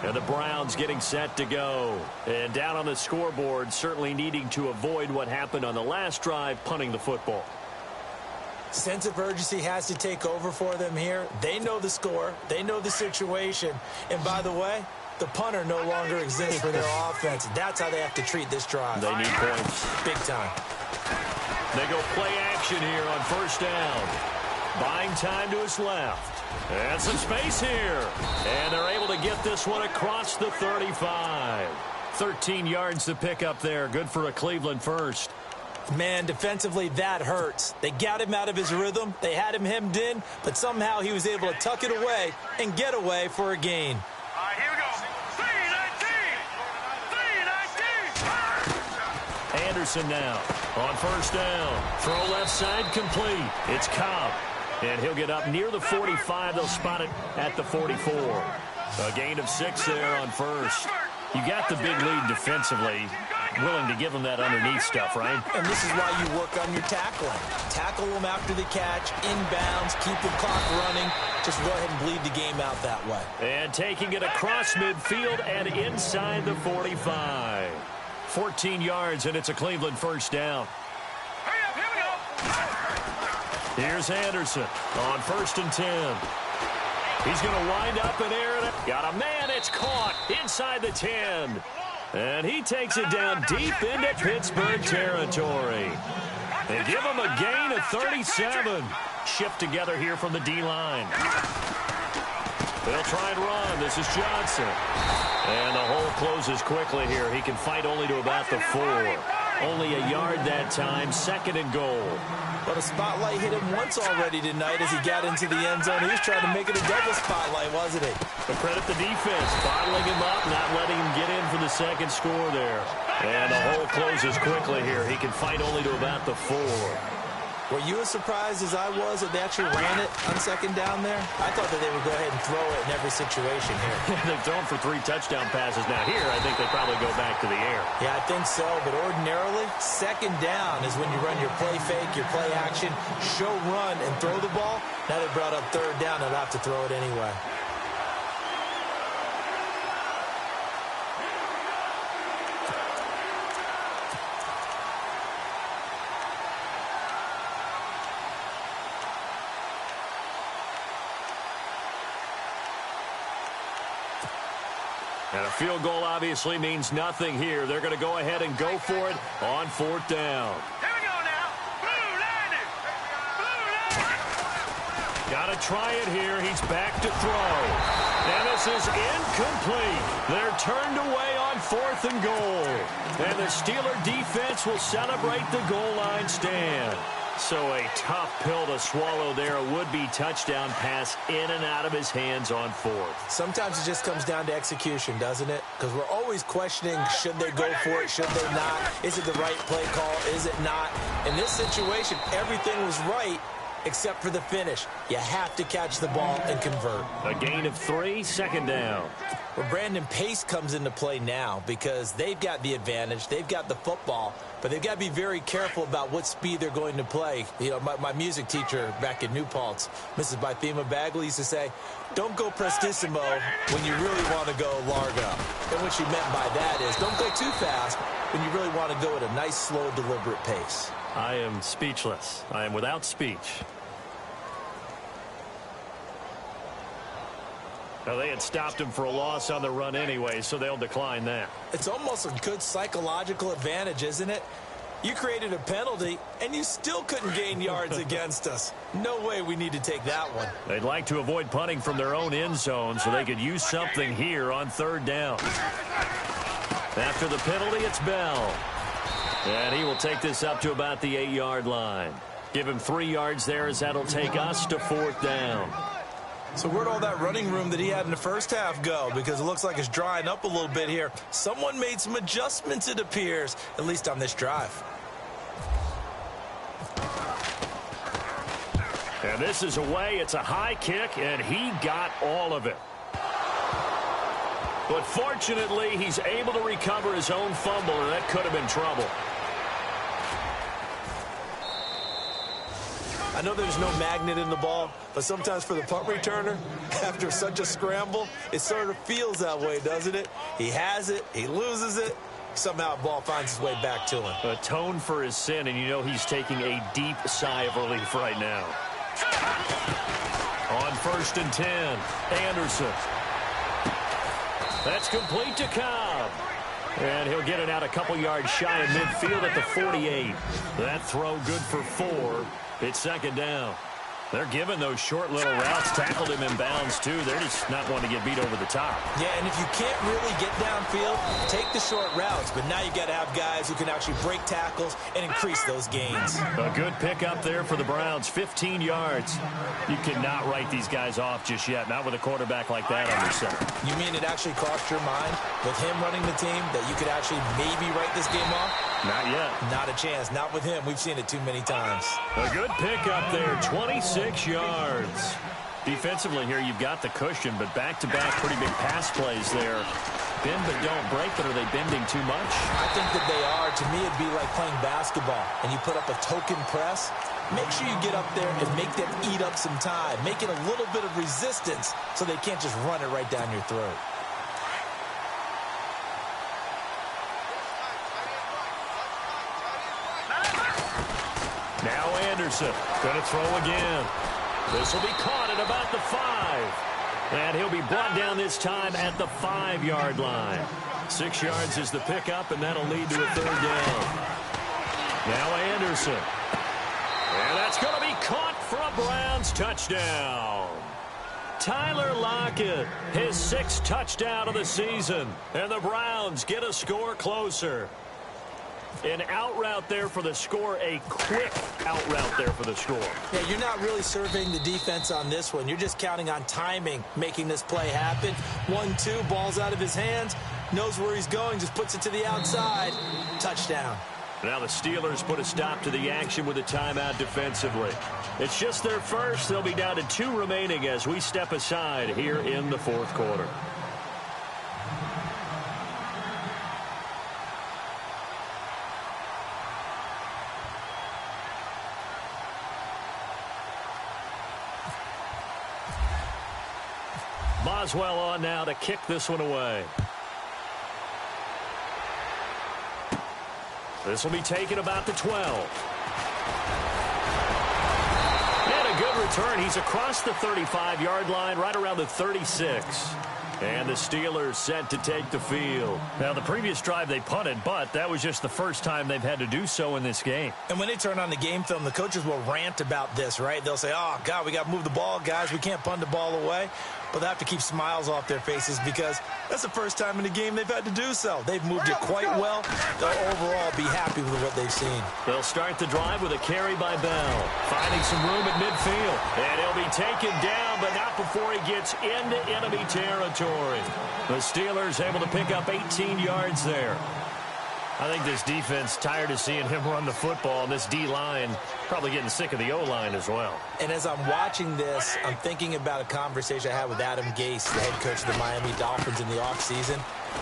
And the Browns getting set to go. And down on the scoreboard, certainly needing to avoid what happened on the last drive, punting the football. Sense of urgency has to take over for them here. They know the score. They know the situation. And by the way, the punter no longer exists for their offense. That's how they have to treat this drive. They need points. Big time. They go play action here on first down. Buying time to his left. And some space here. And they're able to get this one across the 35. 13 yards to pick up there. Good for a Cleveland first. Man, defensively, that hurts. They got him out of his rhythm. They had him hemmed in, but somehow he was able to tuck it away and get away for a gain. All right, here we go. 3-19. 3-19. Anderson now on first down. Throw left side complete. It's Cobb. And he'll get up near the 45. They'll spot it at the 44. A gain of 6 there on first. You got the big lead defensively. Willing to give them that underneath stuff, right? And this is why you work on your tackling. Tackle them after the catch, inbounds, keep the clock running. Just go ahead and bleed the game out that way. And taking it across midfield and inside the 45. 14 yards, and it's a Cleveland first down. Hurry up, here we go. Here's Anderson on 1st and 10. He's going to wind up and air it. Got a man, it's caught inside the 10. And he takes it down deep into Pittsburgh territory. They give him a gain of 37. Shift together here from the D-line. They'll try and run. This is Johnson. And the hole closes quickly here. He can fight only to about the 4. Only a yard that time. 2nd and goal. But a spotlight hit him once already tonight as he got into the end zone. He was trying to make it a double spotlight, wasn't he? But credit the defense, bottling him up, not letting him get in for the second score there. And the hole closes quickly here. He can fight only to about the 4. Were you as surprised as I was that they actually ran it on 2nd down there? I thought that they would go ahead and throw it in every situation here. They've thrown for 3 touchdown passes. Now here, I think they probably go back to the air. Yeah, I think so. But ordinarily, 2nd down is when you run your play fake, your play action, show run, and throw the ball. Now they brought up 3rd down. They'll have to throw it anyway. And a field goal obviously means nothing here. They're going to go ahead and go for it on 4th down. Here we go now. Blue line it. Blue line. Got to try it here. He's back to throw. And this is incomplete. They're turned away on 4th and goal. And the Steeler defense will celebrate the goal line stand. So a tough pill to swallow there. A would-be touchdown pass in and out of his hands on fourth. Sometimes it just comes down to execution, doesn't it? Because we're always questioning, should they go for it, should they not? Is it the right play call, is it not? In this situation, everything was right except for the finish. You have to catch the ball and convert. A gain of 3, second down. Well, Brandon, pace comes into play now because they've got the advantage. They've got the football, but they've got to be very careful about what speed they're going to play. You know, my music teacher back in New Paltz, Mrs. Bythema Bagley, used to say, don't go prestissimo when you really want to go largo. And what she meant by that is don't go too fast when you really want to go at a nice, slow, deliberate pace. I am speechless. I am without speech. Now, they had stopped him for a loss on the run anyway, so they'll decline that. It's almost a good psychological advantage, isn't it? You created a penalty, and you still couldn't gain yards against us. No way we need to take that one. They'd like to avoid punting from their own end zone so they could use something here on third down. After the penalty, it's Bell. And he will take this up to about the 8-yard line. Give him 3 yards there as that'll take us to fourth down. So where'd all that running room that he had in the first half go? Because it looks like it's drying up a little bit here. Someone made some adjustments, it appears, at least on this drive. And this is away. It's a high kick, and he got all of it. But fortunately, he's able to recover his own fumble, and that could have been trouble. I know there's no magnet in the ball, but sometimes for the punt returner, after such a scramble, it sort of feels that way, doesn't it? He has it, he loses it, somehow the ball finds its way back to him. Atone for his sin, and you know he's taking a deep sigh of relief right now. On 1st and 10, Anderson. That's complete to Cobb. And he'll get it out a couple yards shy of midfield at the 48. That throw good for 4. It's second down. They're giving those short little routes. Tackled him in bounds, too. They're just not wanting to get beat over the top. Yeah, and if you can't really get downfield, take the short routes. But now you got to have guys who can actually break tackles and increase those gains. A good pickup there for the Browns. 15 yards. You cannot write these guys off just yet. Not with a quarterback like that under center. You mean it actually crossed your mind with him running the team that you could actually maybe write this game off? Not yet. Not a chance. Not with him. We've seen it too many times. A good pickup there. 26 yards. Defensively here, you've got the cushion, but back-to-back pretty big pass plays there. Bend but don't break, but are they bending too much? I think that they are. To me, it'd be like playing basketball, and you put up a token press. Make sure you get up there and make them eat up some time. Make it a little bit of resistance so they can't just run it right down your throat. Now Anderson going to throw again. This will be caught at about the 5. And he'll be brought down this time at the 5-yard line. 6 yards is the pickup, and that'll lead to a third down. Now Anderson. And that's going to be caught for a Browns touchdown. Tyler Lockett, his 6th touchdown of the season. And the Browns get a score closer. An out route there for the score, a quick out route there for the score. Yeah, you're not really surveying the defense on this one. You're just counting on timing, making this play happen. 1-2, ball's out of his hands, knows where he's going, just puts it to the outside. Touchdown. Now the Steelers put a stop to the action with a timeout defensively. It's just their first. They'll be down to 2 remaining as we step aside here in the 4th quarter. Boswell on now to kick this one away. This will be taken about the 12. And a good return. He's across the 35-yard line, right around the 36. And the Steelers set to take the field. Now, the previous drive they punted, but that was just the first time they've had to do so in this game. And when they turn on the game film, the coaches will rant about this, right? They'll say, oh, God, we got to move the ball, guys. We can't punt the ball away. Well, they have to keep smiles off their faces because that's the first time in the game they've had to do so. They've moved it quite well. They'll overall be happy with what they've seen. They'll start the drive with a carry by Bell. Finding some room at midfield. And he'll be taken down, but not before he gets into enemy territory. The Steelers able to pick up 18 yards there. I think this defense tired of seeing him run the football, and this D-line probably getting sick of the O-line as well. And as I'm watching this, I'm thinking about a conversation I had with Adam Gase, the head coach of the Miami Dolphins in the offseason.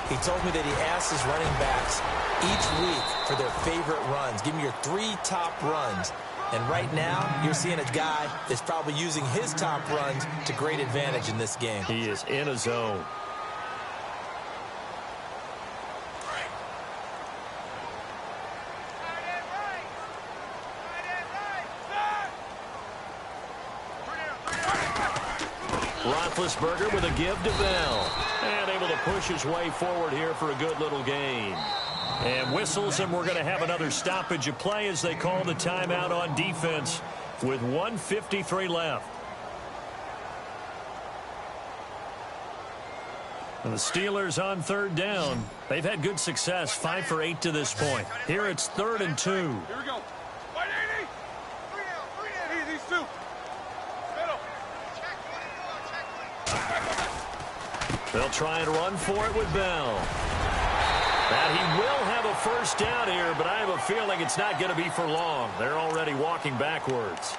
He told me that he asked his running backs each week for their favorite runs. Give me your 3 top runs. And right now, you're seeing a guy that's probably using his top runs to great advantage in this game. He is in a zone. Roethlisberger with a give to Bell. And able to push his way forward here for a good little gain. And whistles, and we're going to have another stoppage of play as they call the timeout on defense with 1:53 left. And the Steelers on 3rd down. They've had good success, 5 for 8 to this point. Here it's 3rd and 2. Here we go. Wide 80. These two. Middle. They'll try and run for it with Bell. And he will have a first down here, but I have a feeling it's not going to be for long. They're already walking backwards.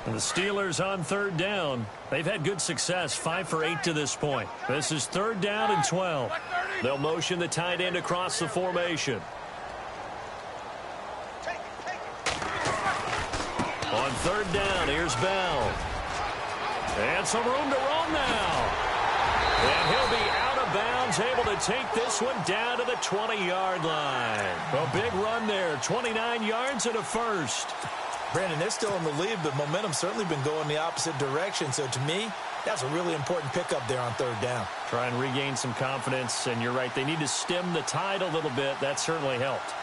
And the Steelers on 3rd down. They've had good success, 5 for 8 to this point. This is 3rd down and 12. They'll motion the tight end across the formation. On 3rd down, here's Bell. And some room to roam now. And he'll be out of bounds, able to take this one down to the 20-yard line. A big run there, 29 yards and a first. Brandon, they're still in the lead, but momentum's certainly been going the opposite direction. So to me, that's a really important pickup there on 3rd down. Try and regain some confidence, and you're right. They need to stem the tide a little bit. That certainly helped.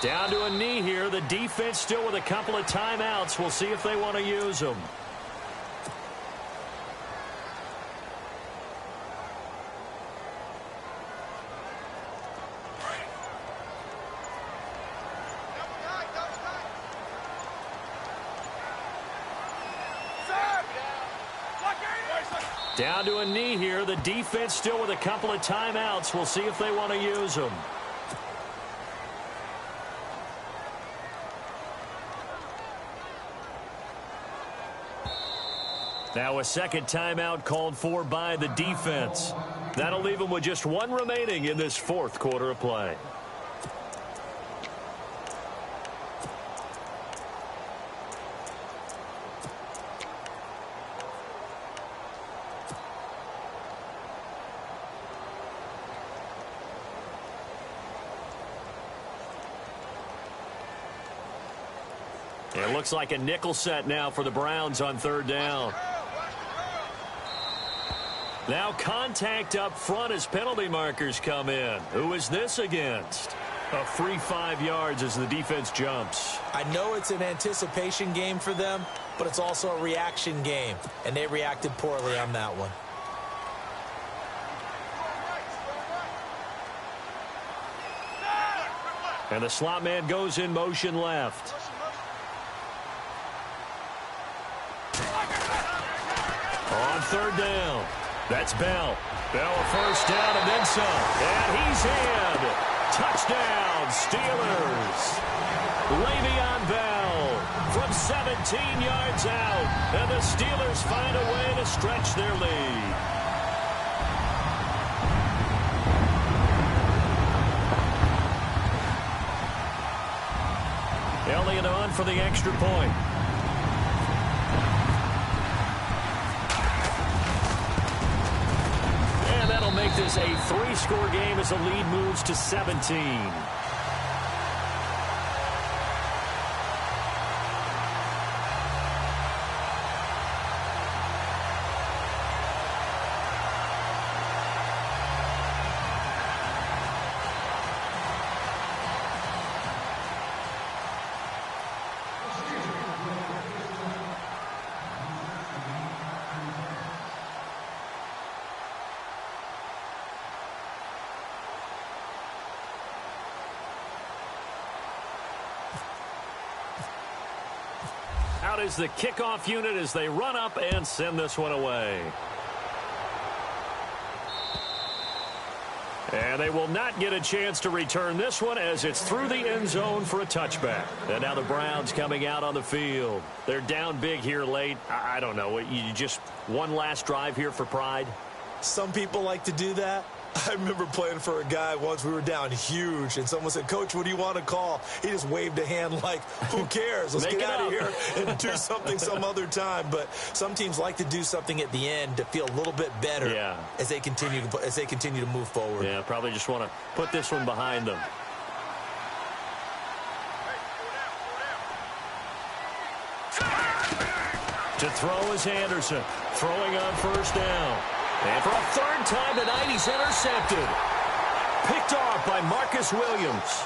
Down to a knee here. The defense still with a couple of timeouts. We'll see if they want to use them. Down to a knee here. The defense still with a couple of timeouts. We'll see if they want to use them. Now a second timeout called for by the defense. That'll leave them with just 1 remaining in this 4th quarter of play. It looks like a nickel set now for the Browns on 3rd down. Now contact up front as penalty markers come in. Who is this against? A free 5 yards as the defense jumps. I know it's an anticipation game for them, but it's also a reaction game, and they reacted poorly on that one. And the slot man goes in motion left. On 3rd down. That's Bell. Bell a first down and then some. And he's in. Touchdown, Steelers. Le'Veon Bell from 17 yards out. And the Steelers find a way to stretch their lead. Elliott on for the extra point. make this a 3-score game as the lead moves to 17. Out is the kickoff unit as they run up and send this one away. And they will not get a chance to return this one as it's through the end zone for a touchback. And now the Browns coming out on the field. They're down big here late. I don't know. You just one last drive here for pride? Some people like to do that. I remember playing for a guy once. We were down huge, and someone said, "Coach, what do you want to call?" He just waved a hand like, who cares? Let's get out of here and do something some other time. But some teams like to do something at the end to feel a little bit better as they continue to move forward. Yeah, probably just want to put this one behind them. To throw is Anderson, throwing on first down. And for a third time tonight, he's intercepted. Picked off by Marcus Williams.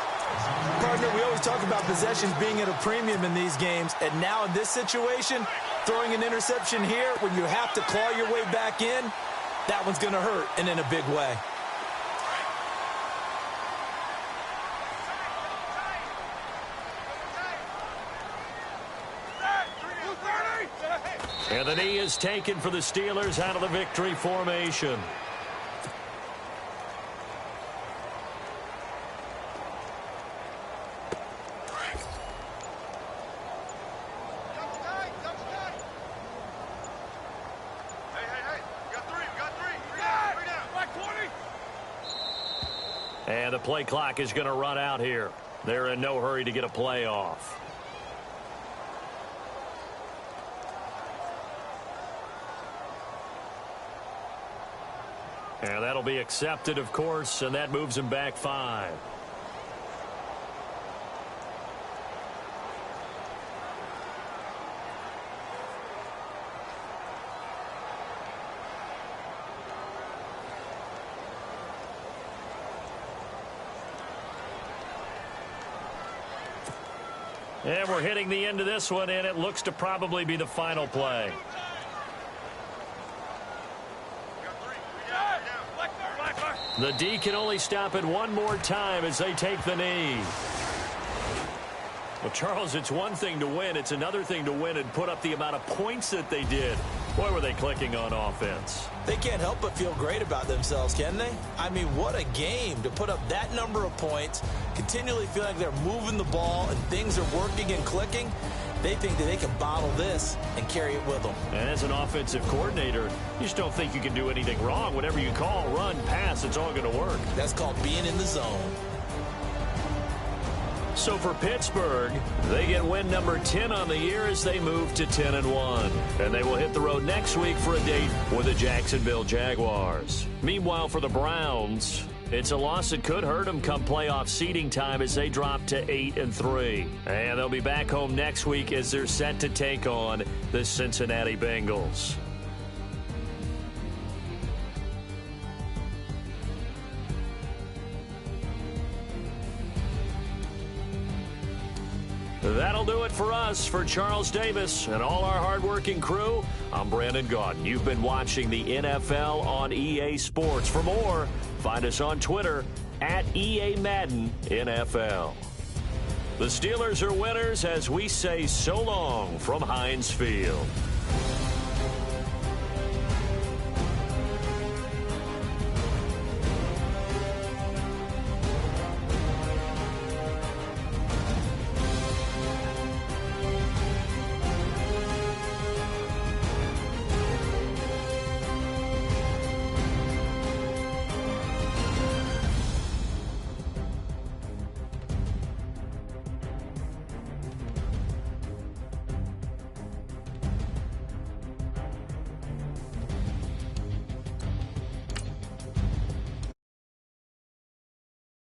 Partner, we always talk about possessions being at a premium in these games. And now in this situation, throwing an interception here when you have to claw your way back in, that one's going to hurt, and in a big way. And the knee is taken for the Steelers out of the victory formation. And the play clock is going to run out here. They're in no hurry to get a play off. And that'll be accepted, of course, and that moves him back 5. And we're hitting the end of this one, and it looks to probably be the final play. The D can only stop it one more time as they take the knee. Well, Charles, it's one thing to win. It's another thing to win and put up the amount of points that they did. Boy, were they clicking on offense. They can't help but feel great about themselves, can they? I mean, what a game to put up that number of points, continually feel like they're moving the ball and things are working and clicking. They think that they can bottle this and carry it with them. And as an offensive coordinator, you just don't think you can do anything wrong. Whatever you call, run, pass, it's all going to work. That's called being in the zone. So for Pittsburgh, they get win number 10 on the year as they move to 10-1. And they will hit the road next week for a date with the Jacksonville Jaguars. Meanwhile, for the Browns, it's a loss that could hurt them come playoff seeding time as they drop to 8-3. And they'll be back home next week as they're set to take on the Cincinnati Bengals. That'll do it for us. For Charles Davis and all our hardworking crew, I'm Brandon Gaudin. You've been watching the NFL on EA Sports. For more, find us on Twitter at EA Madden NFL. The Steelers are winners as we say so long from Heinz Field.